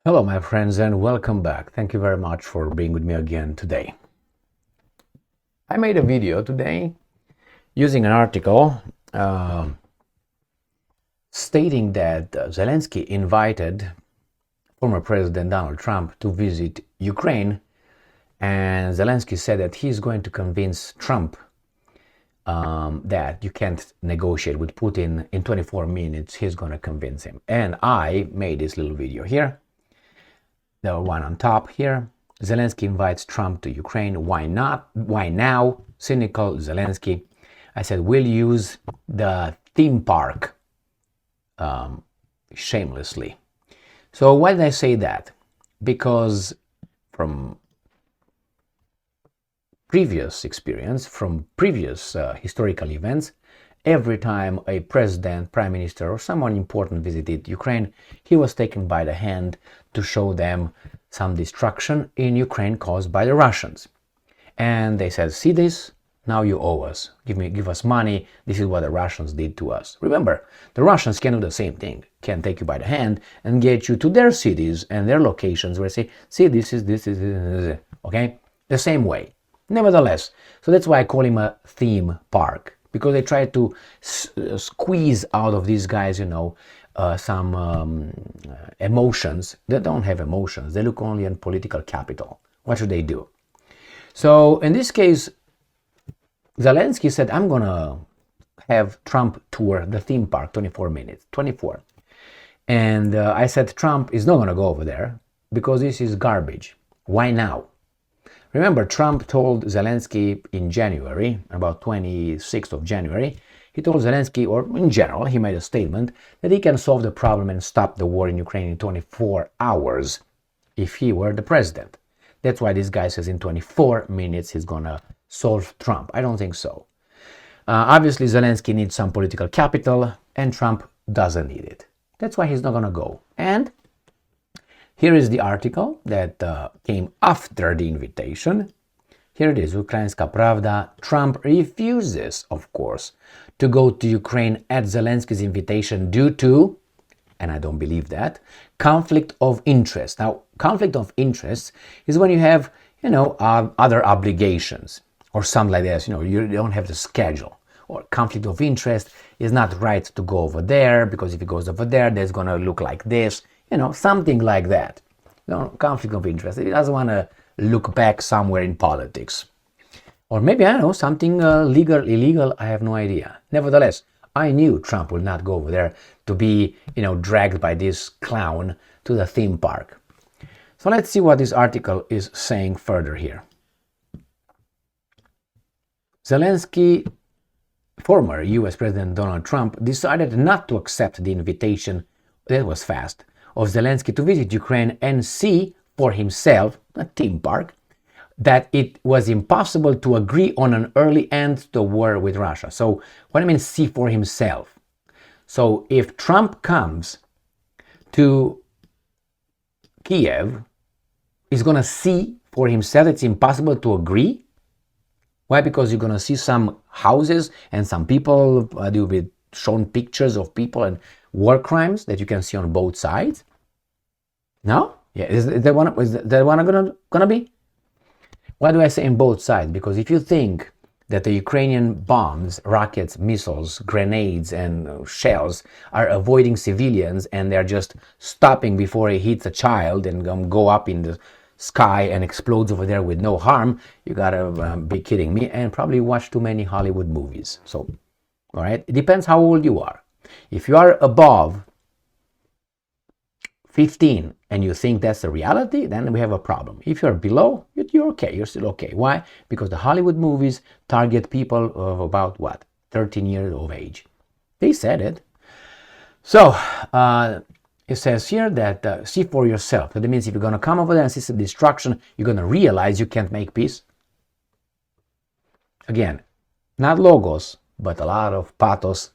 Hello, my friends, and welcome back. Thank you very much for being with me again today. I made a video today using an article stating that Zelensky invited former President Donald Trump to visit Ukraine, and Zelensky said that he's going to convince Trump that you can't negotiate with Putin in 24 minutes. He's going to convince him. And I made this little video here. The one on top here. Zelensky invites Trump to Ukraine. Why not? Why now? Cynical Zelensky. I said, we'll use the theme park shamelessly. So why did I say that? Because from previous experience, from previous historical events, every time a president, prime minister, or someone important visited Ukraine, he was taken by the hand to show them some destruction in Ukraine caused by the Russians. And they said, see this? Now you owe us. Give us money. This is what the Russians did to us. Remember, the Russians can do the same thing. Can take you by the hand and get you to their cities and their locations where they say, see, this is, okay? The same way. Nevertheless, so that's why I call him a theme park, because they try to squeeze out of these guys, some emotions. They don't have emotions. They look only at political capital. What should they do? So in this case, Zelensky said, I'm going to have Trump tour the theme park 24 minutes, 24. And I said, Trump is not going to go over there because this is garbage. Why now? Remember, Trump told Zelensky in January, about 26th of January, he told Zelensky, or in general, he made a statement that he can solve the problem and stop the war in Ukraine in 24 hours if he were the president. That's why this guy says in 24 minutes he's going to solve Trump. I don't think so. Obviously, Zelensky needs some political capital, and Trump doesn't need it. That's why he's not going to go. And here is the article that came after the invitation. Here it is, Ukrainska Pravda. Trump refuses, of course, to go to Ukraine at Zelensky's invitation due to, and I don't believe that, conflict of interest. Now, conflict of interest is when you have, other obligations or something like this. You don't have the schedule. Or conflict of interest is not right to go over there because if he goes over there, there's going to look like this. Something like that. Conflict of interest. He doesn't want to look back somewhere in politics. Or maybe, I don't know, something legal, illegal, I have no idea. Nevertheless, I knew Trump would not go over there to be, dragged by this clown to the theme park. So let's see what this article is saying further here. Zelensky, former US President Donald Trump, decided not to accept the invitation, that was fast, of Zelensky to visit Ukraine and see for himself, a theme park, that it was impossible to agree on an early end to the war with Russia. So what I mean see for himself. So if Trump comes to Kiev, he's going to see for himself it's impossible to agree. Why? Because you're going to see some houses and some people, you'll be shown pictures of people and war crimes that you can see on both sides. No? Yeah, is that one gonna be? Why do I say on both sides? Because if you think that the Ukrainian bombs, rockets, missiles, grenades, and shells are avoiding civilians and they're just stopping before it hits a child and go up in the sky and explodes over there with no harm, you gotta be kidding me and probably watch too many Hollywood movies. So, all right, it depends how old you are. If you are above 15 and you think that's the reality, then we have a problem. If you're below, you're okay. You're still okay. Why? Because the Hollywood movies target people of about, 13 years of age. They said it. So, it says here that see for yourself. That means if you're going to come over there and see some destruction, you're going to realize you can't make peace. Again, not logos, but a lot of pathos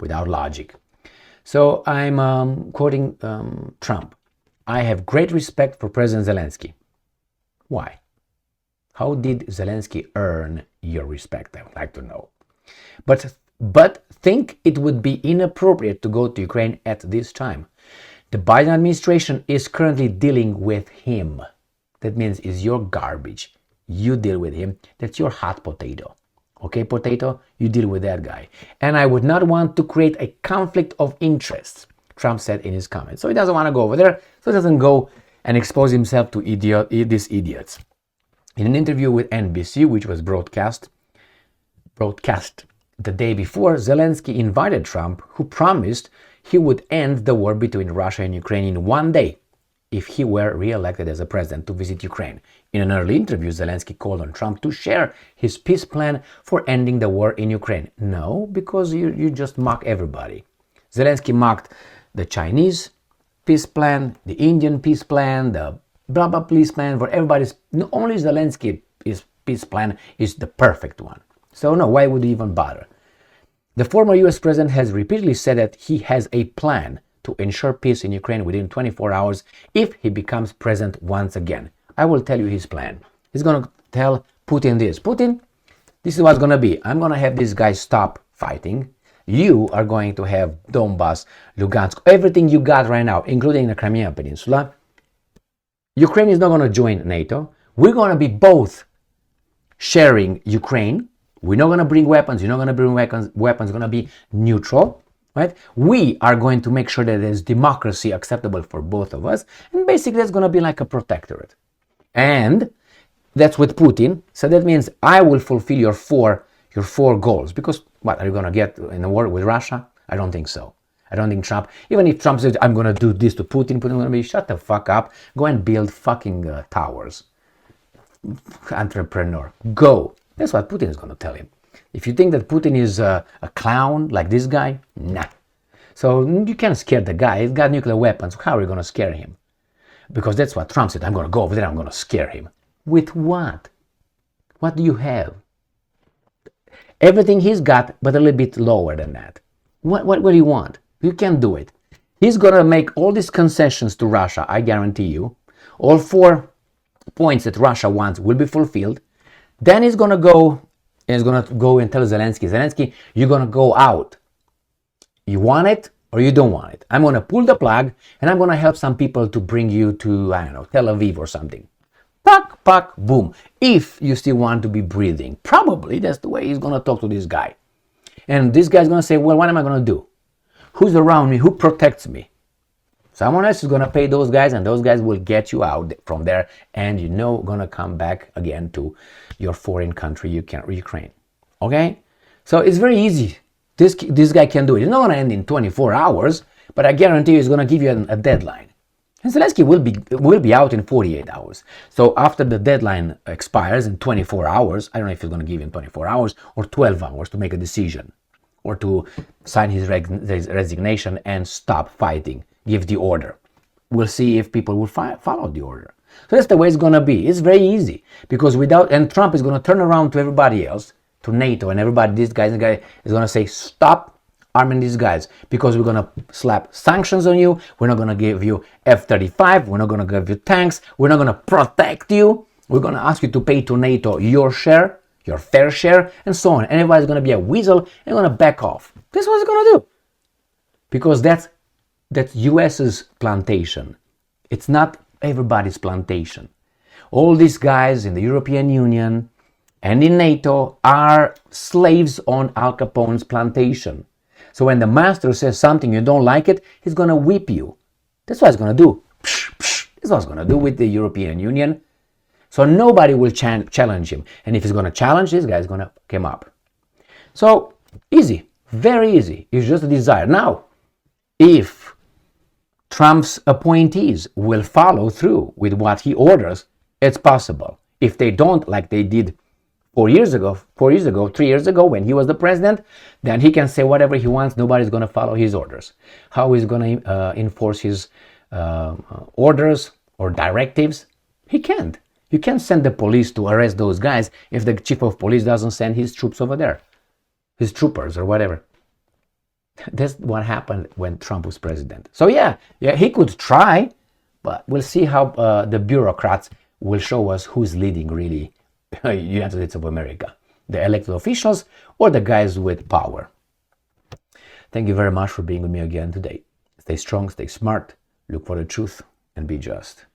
without logic. So I'm quoting Trump. I have great respect for President Zelensky. Why? How did Zelensky earn your respect? I would like to know. But think it would be inappropriate to go to Ukraine at this time. The Biden administration is currently dealing with him. That means it's your garbage. You deal with him. That's your hot potato. Okay, potato, you deal with that guy. And I would not want to create a conflict of interest, Trump said in his comments. So he doesn't want to go over there, so he doesn't go and expose himself to these idiots. In an interview with NBC, which was broadcast the day before, Zelensky invited Trump, who promised he would end the war between Russia and Ukraine in one day if he were re-elected as a president, to visit Ukraine. In an early interview, Zelensky called on Trump to share his peace plan for ending the war in Ukraine. No, because you just mock everybody. Zelensky mocked the Chinese peace plan, the Indian peace plan, the blah blah peace plan, for everybody's. Only Zelensky peace plan is the perfect one. So no, why would he even bother? The former US president has repeatedly said that he has a plan to ensure peace in Ukraine within 24 hours if he becomes president once again. I will tell you his plan. He's going to tell Putin this. Putin, this is what's going to be. I'm going to have these guys stop fighting. You are going to have Donbass, Lugansk, everything you got right now, including the Crimean Peninsula. Ukraine is not going to join NATO. We're going to be both sharing Ukraine. We're not going to bring weapons. You're not going to bring weapons. Weapons are going to be neutral. Right? We are going to make sure that there's democracy acceptable for both of us, and basically that's going to be like a protectorate. And that's with Putin. So that means I will fulfill your four goals. Because what, are you going to get in a war with Russia? I don't think so. I don't think Trump, even if Trump says I'm going to do this to Putin, Putin's going to be shut the fuck up. Go and build fucking towers. Entrepreneur, go. That's what Putin is going to tell him. If you think that Putin is a clown like this guy, nah. So you can't scare the guy. He's got nuclear weapons. How are you going to scare him? Because that's what Trump said. I'm going to go over there. I'm going to scare him. With what? What do you have? Everything he's got, but a little bit lower than that. What do you want? You can't do it. He's going to make all these concessions to Russia, I guarantee you. All 4 points that Russia wants will be fulfilled. Then he's going to go and tell Zelensky, you're going to go out. You want it or you don't want it. I'm going to pull the plug and I'm going to help some people to bring you to, I don't know, Tel Aviv or something. Puck, puck, boom. If you still want to be breathing. Probably that's the way he's going to talk to this guy. And this guy's going to say, well, what am I going to do? Who's around me? Who protects me? Someone else is going to pay those guys, and those guys will get you out from there, and going to come back again to your foreign country, Ukraine. Okay? So it's very easy. This guy can do it. It's not going to end in 24 hours, but I guarantee you he's going to give you a deadline. And Zelensky will be out in 48 hours. So after the deadline expires in 24 hours, I don't know if he's going to give him 24 hours or 12 hours to make a decision or to sign his resignation and stop fighting. Give the order. We'll see if people will follow the order. So that's the way it's going to be. It's very easy because and Trump is going to turn around to everybody else, to NATO and everybody, this guy is going to say, stop arming these guys because we're going to slap sanctions on you. We're not going to give you F-35. We're not going to give you tanks. We're not going to protect you. We're going to ask you to pay to NATO your share, your fair share, and so on. And everybody's going to be a weasel and going to back off. That's what it's going to do. Because that's US's plantation. It's not everybody's plantation. All these guys in the European Union and in NATO are slaves on Al Capone's plantation. So when the master says something you don't like it, he's going to whip you. That's what he's going to do. That's what he's going to do with the European Union. So nobody will challenge him. And if he's going to challenge, this guy's going to come up. So easy, very easy. It's just a desire. Now, if Trump's appointees will follow through with what he orders, it's possible. If they don't, like they did 3 years ago, when he was the president, then he can say whatever he wants. Nobody's going to follow his orders. How he's going to enforce his orders or directives? He can't. You can't send the police to arrest those guys if the chief of police doesn't send his troops over there, his troopers or whatever. That's what happened when Trump was president. So yeah, he could try, but we'll see how the bureaucrats will show us who's leading really United States of America, the elected officials or the guys with power. Thank you very much for being with me again today. Stay strong, stay smart, look for the truth and be just.